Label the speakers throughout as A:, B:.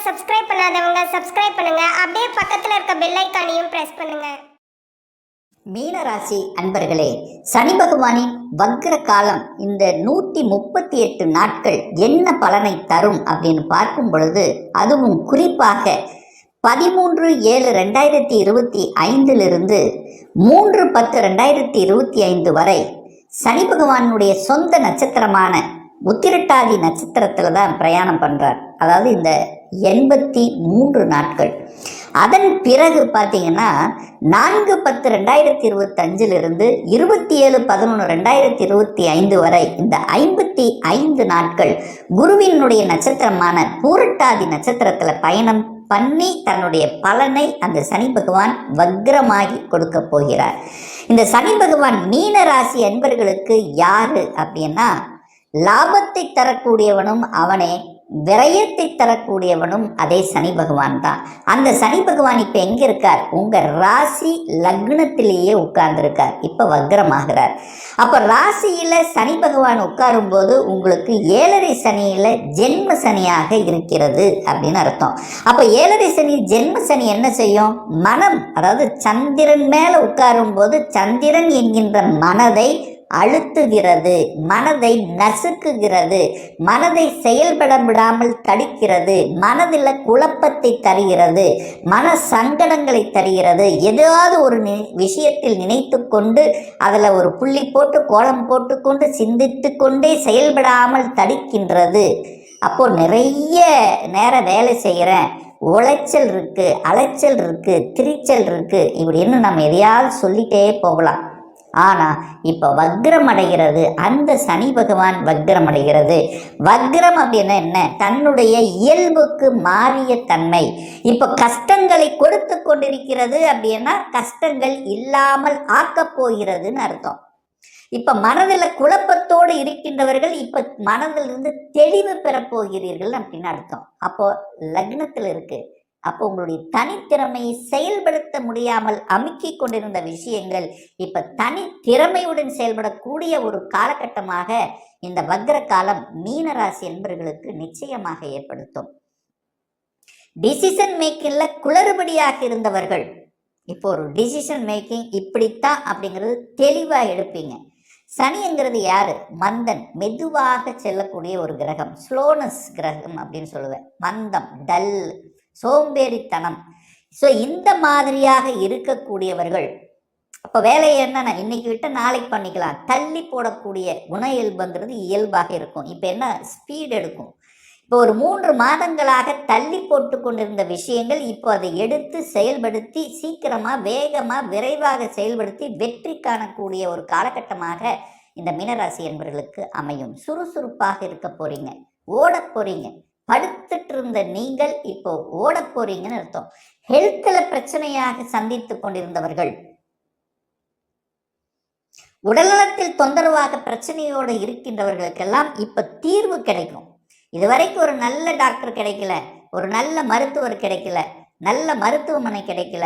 A: Subscribe பண்ணாதவங்க subscribe பண்ணுங்க. அப்படியே பக்கத்துல இருக்க பெல் ஐகானையும் பிரஸ் பண்ணுங்க.
B: மீனராசி அன்பர்களே, சனி பகவானின் வக்ர காலம் இந்த 138 நாட்கள் என்ன பலனை தரும் அப்படின்னு பார்க்கும் பொழுது, அதுவும் குறிப்பாக 13/7/2025 3/10/2025 வரை சனி பகவானுடைய சொந்த நட்சத்திரமான உத்திரட்டாதி நட்சத்திரத்துல தான் பிரயாணம் பண்றார். அதாவது இந்த 83 நாட்கள். அதன் பிறகு பார்த்தீங்கன்னா 4/10/2025 27/11/2025 வரை இந்த 55 நாட்கள் குருவினுடைய நட்சத்திரமான பூரட்டாதி நட்சத்திரத்தில் பயணம் பண்ணி தன்னுடைய பலனை அந்த சனி பகவான் வக்ரமாகி கொடுக்க போகிறார். இந்த சனி பகவான் மீன ராசி அன்பர்களுக்கு யாரு அப்படின்னா, லாபத்தை தரக்கூடியவனும் அவனே, விரயத்தை தரக்கூடியவனும் அதே சனி பகவான் தான். அந்த சனி பகவான் இப்ப எங்க இருக்கார்? உங்க ராசி லக்னத்திலேயே உட்கார்ந்துருக்கார். இப்ப வக்ரமாகிறார். அப்ப ராசியில சனி பகவான் உட்காரும் போது உங்களுக்கு 7.5 சனியில ஜென்ம சனியாக இருக்கிறது அப்படின்னு அர்த்தம். அப்ப 7.5 சனி ஜென்ம சனி என்ன செய்யும்? மனம், அதாவது சந்திரன் மேல உட்காரும் போது சந்திரன் என்கின்ற மனதை அழுத்துகிறது, மனதை நசுக்குகிறது, மனதை செயல்பட விடாமல் தடுக்கிறது, மனதில் குழப்பத்தை தருகிறது, மன சங்கடங்களை தருகிறது. ஏதாவது ஒரு விஷயத்தில் நினைத்து கொண்டு அதில் ஒரு புள்ளி போட்டு கோலம் போட்டுக்கொண்டு சிந்தித்து கொண்டே செயல்படாமல் தடுக்கின்றது. அப்போ நிறைய நேரம் வேலை செய்கிறேன், உளைச்சல் இருக்கு, அலைச்சல் இருக்கு, திரிச்சல் இருக்கு, இப்படின்னு நம்ம எதையாவது சொல்லிட்டே போகலாம். ஆனால் இப்போ வக்ரம் அடைகிறது, அந்த சனி பகவான் வக்ரம் அடைகிறது. வக்ரம் அப்படின்னா என்ன? தன்னுடைய இயல்புக்கு மாறிய தன்மை. இப்போ கஷ்டங்களை கொடுத்து கொண்டிருக்கிறது அப்படின்னா கஷ்டங்கள் இல்லாமல் ஆக்கப் போகிறதுன்னு அர்த்தம். இப்போ மனதில் குழப்பத்தோடு இருக்கின்றவர்கள் இப்போ மனதிலிருந்து தெளிவு பெறப்போகிறீர்கள் அப்படின்னு அர்த்தம். அப்போ லக்னத்தில் இருக்கு. அப்போ உங்களுடைய தனித்திறமையை செயல்படுத்த முடியாமல் அமுக்கி கொண்டிருந்த விஷயங்கள் இப்ப தனித்திறமையுடன் செயல்படக்கூடிய ஒரு காலகட்டமாக இந்த வக்ர காலம் மீனராசி என்பவர்களுக்கு நிச்சயமாக ஏற்படுத்தும். டிசிஷன் மேக்கிங்ல குளறுபடியாக இருந்தவர்கள் இப்போ ஒரு டிசிஷன் மேக்கிங் இப்படித்தான் அப்படிங்கிறது தெளிவா எடுப்பீங்க. சனிங்கிறது யாரு? மந்தன், மெதுவாக செல்லக்கூடிய ஒரு கிரகம், ஸ்லோனஸ் கிரகம் அப்படின்னு சொல்லுவேன். மந்தம், டல், சோம்பேறித்தனம். ஸோ இந்த மாதிரியாக இருக்கக்கூடியவர்கள் அப்போ வேலையை என்னன்னா இன்னைக்கு விட்டு நாளைக்கு பண்ணிக்கலாம், தள்ளி போடக்கூடிய குண இயல்புங்கிறது இயல்பாக இருக்கும். இப்போ என்ன ஸ்பீட் எடுக்கும். இப்போ ஒரு 3 மாதங்களாக தள்ளி போட்டு கொண்டிருந்த விஷயங்கள் இப்போ அதை எடுத்து செயல்படுத்தி சீக்கிரமாக வேகமாக விரைவாக செயல்படுத்தி வெற்றி காணக்கூடிய ஒரு காலகட்டமாக இந்த மீனராசி என்பவர்களுக்கு அமையும். சுறுசுறுப்பாக இருக்க போறீங்க, ஓட போறீங்க. படுத்துட்டு இருந்த நீங்கள் இப்போ ஓட போறீங்கன்னு அர்த்தம். ஹெல்த்ல பிரச்சனையாக சந்தித்து கொண்டிருந்தவர்கள், உடல்நலத்தில் தொந்தரவாக பிரச்சனையோடு இருக்கின்றவர்களுக்கெல்லாம் இப்ப தீர்வு கிடைக்கும். இதுவரைக்கும் ஒரு நல்ல டாக்டர் கிடைக்கல, ஒரு நல்ல மருத்துவர் கிடைக்கல, நல்ல மருத்துவமனை கிடைக்கல,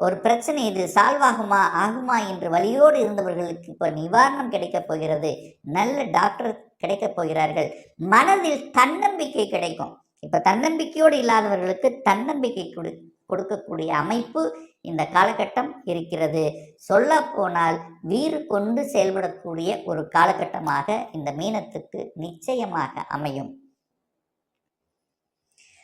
B: ஒரு பிரச்சனை இது சால்வ் ஆகுமா என்று வழியோடு இருந்தவர்களுக்கு இப்போ நிவாரணம் கிடைக்க போகிறது. நல்ல டாக்டர் கிடைக்க போகிறார்கள். மனதில் தன்னம்பிக்கை கிடைக்கும். இப்போ தன்னம்பிக்கையோடு இல்லாதவர்களுக்கு தன்னம்பிக்கை கொடுக்கக்கூடிய அமைப்பு இந்த காலகட்டம் இருக்கிறது. சொல்ல போனால் வீறு கொண்டு செயல்படக்கூடிய ஒரு காலகட்டமாக இந்த மீனத்துக்கு நிச்சயமாக அமையும்.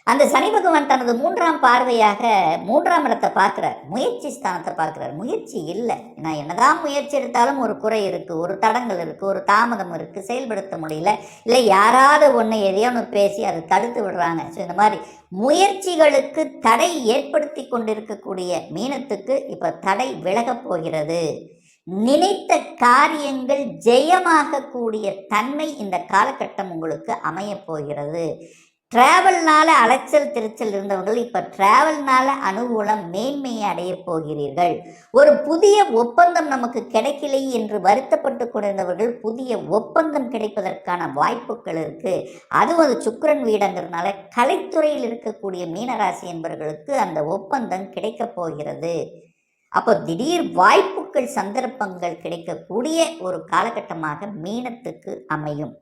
B: அந்த சனி பகவான் தனது 3ஆம் பார்வையாக 3ஆம் இடத்தை பார்க்கிறார், முயற்சி ஸ்தானத்தை பார்க்கிறார். முயற்சி இல்லை, நான் என்னதான் முயற்சி எடுத்தாலும் ஒரு குறை இருக்கு, ஒரு தடங்கள் இருக்கு, ஒரு தாமதம் இருக்கு, செயல்படுத்த முடியல, இல்லை யாராவது ஒன்று எதையோ ஒன்று பேசி அதை தடுத்து விடுறாங்க. ஸோ இந்த மாதிரி முயற்சிகளுக்கு தடை ஏற்படுத்தி கொண்டிருக்கக்கூடிய மீனத்துக்கு இப்போ தடை விலகப் போகிறது. நினைத்த காரியங்கள் ஜெயமாக கூடிய தன்மை இந்த காலகட்டம் உங்களுக்கு அமைய போகிறது. டிராவல்னால அலைச்சல் திருச்சல் இருந்தவர்கள் இப்போ டிராவல்னால அனுகூலம் மேன்மையை அடைய போகிறீர்கள். ஒரு புதிய ஒப்பந்தம் நமக்கு கிடைக்கலை என்று வருத்தப்பட்டு கொண்டிருந்தவர்கள் புதிய ஒப்பந்தம் கிடைப்பதற்கான வாய்ப்புகள் இருக்கு. அதுவும் அது சுக்கிரன் வீடுங்கிறதுனால கலைத்துறையில் இருக்கக்கூடிய மீனராசி என்பவர்களுக்கு அந்த ஒப்பந்தம் கிடைக்க போகிறது. அப்போ திடீர் வாய்ப்புகள் சந்தர்ப்பங்கள் கிடைக்கக்கூடிய ஒரு காலகட்டமாக மீனத்துக்கு அமையும்.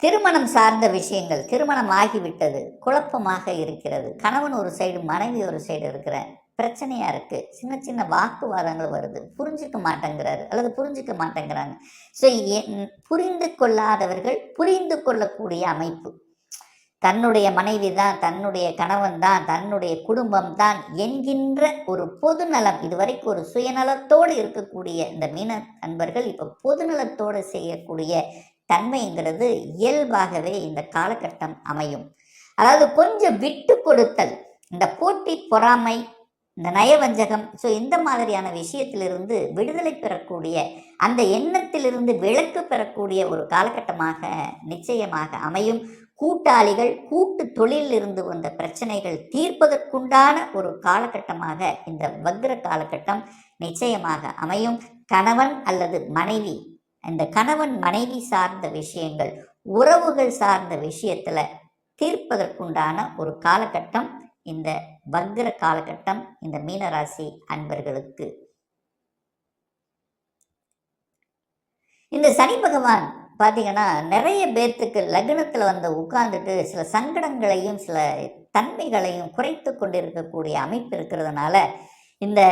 B: திருமணம் சார்ந்த விஷயங்கள், திருமணம் ஆகிவிட்டது, குழப்பமாக இருக்கிறது, கணவன் ஒரு சைடு மனைவி ஒரு சைடு இருக்கிற பிரச்சனையா இருக்கு, சின்ன சின்ன வாக்குவாதங்கள் வருது, புரிஞ்சுக்க மாட்டேங்கிறாரு அல்லது புரிஞ்சுக்க மாட்டேங்கிறாங்க. ஸோ புரிந்து கொள்ளாதவர்கள் புரிந்து கொள்ளக்கூடிய அமைப்பு, தன்னுடைய மனைவி தான், தன்னுடைய கணவன் தான், தன்னுடைய குடும்பம் தான் என்கின்ற ஒரு பொதுநலம், இதுவரைக்கும் ஒரு சுயநலத்தோடு இருக்கக்கூடிய இந்த மீன அன்பர்கள் இப்போ பொதுநலத்தோடு செய்யக்கூடிய தன்மைங்கிறது இயல்பாகவே இந்த காலகட்டம் அமையும். அதாவது கொஞ்சம் விட்டு கொடுத்தல், இந்த போட்டி பொறாமை, இந்த நயவஞ்சகம், ஸோ இந்த மாதிரியான விஷயத்திலிருந்து விடுதலை பெறக்கூடிய, அந்த எண்ணத்திலிருந்து விலக்கு பெறக்கூடிய ஒரு காலகட்டமாக நிச்சயமாக அமையும். கூட்டாளிகள், கூட்டு தொழிலில் இருந்து வந்த பிரச்சனைகள் தீர்ப்பதற்குண்டான ஒரு காலகட்டமாக இந்த வக்ர காலகட்டம் நிச்சயமாக அமையும். கணவன் அல்லது மனைவி, இந்த கணவன் மனைவி சார்ந்த விஷயங்கள், உறவுகள் சார்ந்த விஷயத்துல தீர்ப்பதற்குண்டான ஒரு காலகட்டம் இந்த வக்ர காலகட்டம் இந்த மீனராசி அன்பர்களுக்கு. இந்த சனி பகவான் பார்த்தீங்கன்னா நிறைய பேர்த்துக்கு லக்னத்தில் வந்து உட்கார்ந்துட்டு சில சங்கடங்களையும் சில தன்மைகளையும் குறைத்து கொண்டிருக்கக்கூடிய அமைப்பு இருக்கிறதுனால இந்த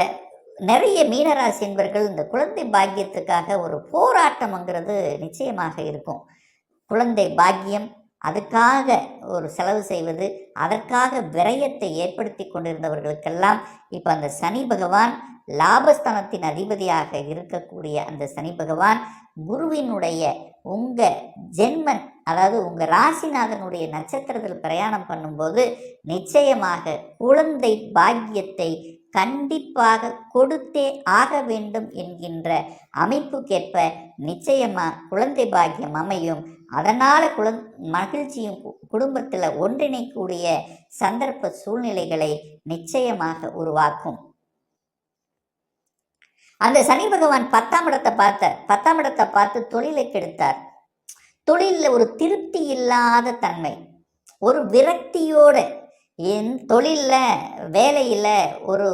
B: நிறைய மீனராசி என்பர்கள் இந்த குழந்தை பாக்கியத்துக்காக ஒரு போராட்டம்ங்கிறது நிச்சயமாக இருக்கும். குழந்தை பாக்கியம், அதுக்காக ஒரு செலவு செய்வது, அதற்காக விரயத்தை ஏற்படுத்தி கொண்டிருந்தவர்களுக்கெல்லாம் இப்போ அந்த சனி பகவான், லாபஸ்தானத்தின் அதிபதியாக இருக்கக்கூடிய அந்த சனி பகவான் குருவினுடைய உங்கள் ஜென்மன், அதாவது உங்கள் ராசிநாதனுடைய நட்சத்திரத்தில் பிரயாணம் பண்ணும்போது நிச்சயமாக குழந்தை பாக்கியத்தை கண்டிப்பாக கொடுத்தே ஆக வேண்டும் என்கின்ற அமைப்புக்கேற்ப நிச்சயமாக குழந்தை பாக்கியம் அமையும். அதனால் மகிழ்ச்சியும் குடும்பத்தில் ஒன்றிணைக்கூடிய சந்தர்ப்ப சூழ்நிலைகளை நிச்சயமாக உருவாக்கும். அந்த சனி பகவான் 10ஆம் இடத்தை பார்த்து தொழிலை கெடுத்தார். தொழிலில் ஒரு திருப்தி இல்லாத தன்மை, ஒரு விரக்தியோட தொழிலில் வேலையில் ஒரு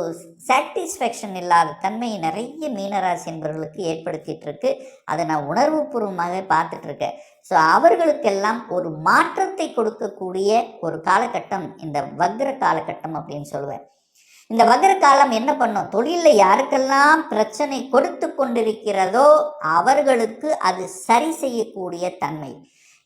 B: சாட்டிஸ்ஃபேக்ஷன் இல்லாத தன்மையை நிறைய மீனராசி என்பவர்களுக்கு ஏற்படுத்திட்டு இருக்கு. அதை நான் உணர்வுபூர்வமாக பார்த்துட்டு இருக்கேன். ஸோ அவர்களுக்கெல்லாம் ஒரு மாற்றத்தை கொடுக்கக்கூடிய ஒரு காலகட்டம் இந்த வக்ர காலகட்டம் அப்படின்னு சொல்லுவேன். இந்த வக்ர காலம் என்ன பண்ணும், தொழிலில் யாருக்கெல்லாம் பிரச்சனை கொடுத்து கொண்டிருக்கிறதோ அவர்களுக்கு அது சரி செய்யக்கூடிய தன்மை.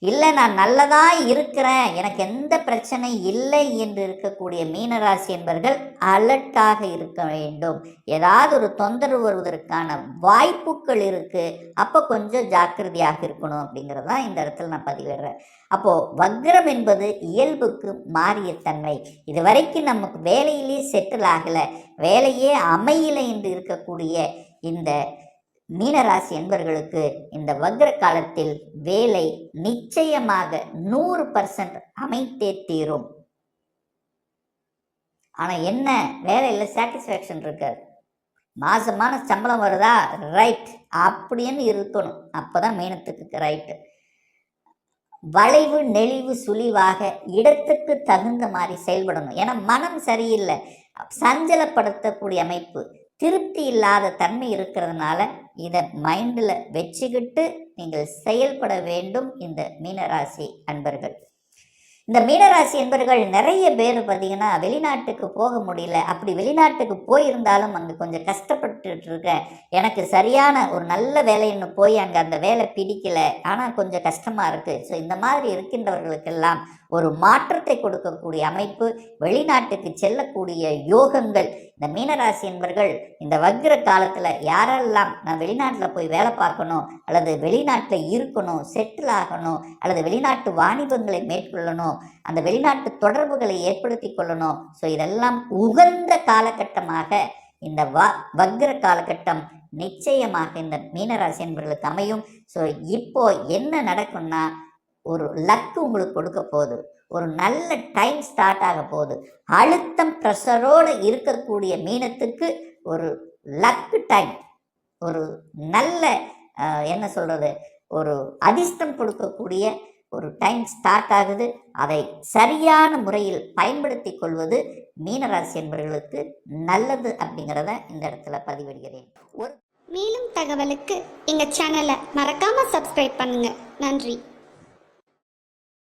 B: இல்லை நான் நல்லதாக இருக்கிறேன், எனக்கு எந்த பிரச்சனை இல்லை என்று இருக்கக்கூடிய மீனராசி என்பவர்கள் அலர்ட்டாக இருக்க வேண்டும். ஏதாவது ஒரு தொந்தரவு வருவதற்கான வாய்ப்புகள் இருக்குது, அப்போ கொஞ்சம் ஜாக்கிரதையாக இருக்கணும் அப்படிங்கிறதான் இந்த இடத்துல நான் பதிவிடுறேன். அப்போது வக்ரம் என்பது இயல்புக்கு மாறிய தன்மை. இது வரைக்கும் நமக்கு வேலையிலே செட்டில் ஆகலை, வேலையே அமையலை என்று இருக்கக்கூடிய இந்த மீனராசி என்பவர்களுக்கு இந்த வக்ர காலத்தில் வேலை நிச்சயமாக 100% அமைத்தே தீரும். ஆனால் என்ன, வேலையில் சாட்டிஸ்ஃபேக்ஷன் இருக்காது. மாசமான சம்பளம் வருதா, ரைட் அப்படின்னு இருக்கணும், அப்போதான் மீனத்துக்கு ரைட்டு. வளைவு நெளிவு சுழிவாக இடத்துக்கு தகுந்த மாதிரி செயல்படணும். ஏன்னா மனம் சரியில்லை, சஞ்சலப்படுத்தக்கூடிய அமைப்பு, திருப்தி இல்லாத தன்மை இருக்கிறதுனால இதை மைண்டில் வச்சுக்கிட்டு நீங்கள் செயல்பட வேண்டும் இந்த மீனராசி அன்பர்கள். இந்த மீனராசி என்பர்கள் நிறைய பேர் பார்த்தீங்கன்னா வெளிநாட்டுக்கு போக முடியல. அப்படி வெளிநாட்டுக்கு போயிருந்தாலும் அங்கே கொஞ்சம் கஷ்டப்பட்டுட்டு இருக்கேன், எனக்கு சரியான ஒரு நல்ல வேலைன்னு போய் அங்கே அந்த வேலை பிடிக்கலை, ஆனால் கொஞ்சம் கஷ்டமாக இருக்குது. ஸோ இந்த மாதிரி இருக்கின்றவர்களுக்கெல்லாம் ஒரு மாற்றத்தை கொடுக்கக்கூடிய அமைப்பு, வெளிநாட்டுக்கு செல்லக்கூடிய யோகங்கள் இந்த மீனராசி என்பர்கள் இந்த வக்ர காலத்தில் யாரெல்லாம் நான் வெளிநாட்டில் போய் வேலை பார்க்கணும் அல்லது வெளிநாட்டில் இருக்கணும், செட்டில் ஆகணும் அல்லது வெளிநாட்டு வாணிபங்களை மேற்கொள்ளணும், அந்த வெளிநாட்டு தொடர்புகளை ஏற்படுத்தி கொள்ளணும். ஸோ இதெல்லாம் உகந்த காலகட்டமாக இந்த வக்ர காலகட்டம் நிச்சயமாக இந்த மீனராசி என்பவர்களுக்கு அமையும். ஸோ இப்போ என்ன நடக்கும்னா, ஒரு லக்கு உங்களுக்கு கொடுக்க போகுது, ஒரு நல்ல டைம் ஸ்டார்ட் ஆக போகுது. அழுத்தம் ப்ரெஷரோடு இருக்கக்கூடிய மீனத்துக்கு ஒரு லக்கு டைம், ஒரு நல்ல என்ன சொல்கிறது, ஒரு அதிர்ஷ்டம் கொடுக்கக்கூடிய ஒரு டைம் ஸ்டார்ட் ஆகுது. அதை சரியான முறையில் பயன்படுத்தி கொள்வது மீனராசி என்பவர்களுக்கு நல்லது அப்படிங்கிறத இந்த இடத்துல பதிவிடுகிறேன்.
A: மேலும் தகவலுக்கு எங்கள் சேனலை மறக்காமல் சப்ஸ்கிரைப் பண்ணுங்கள். நன்றி.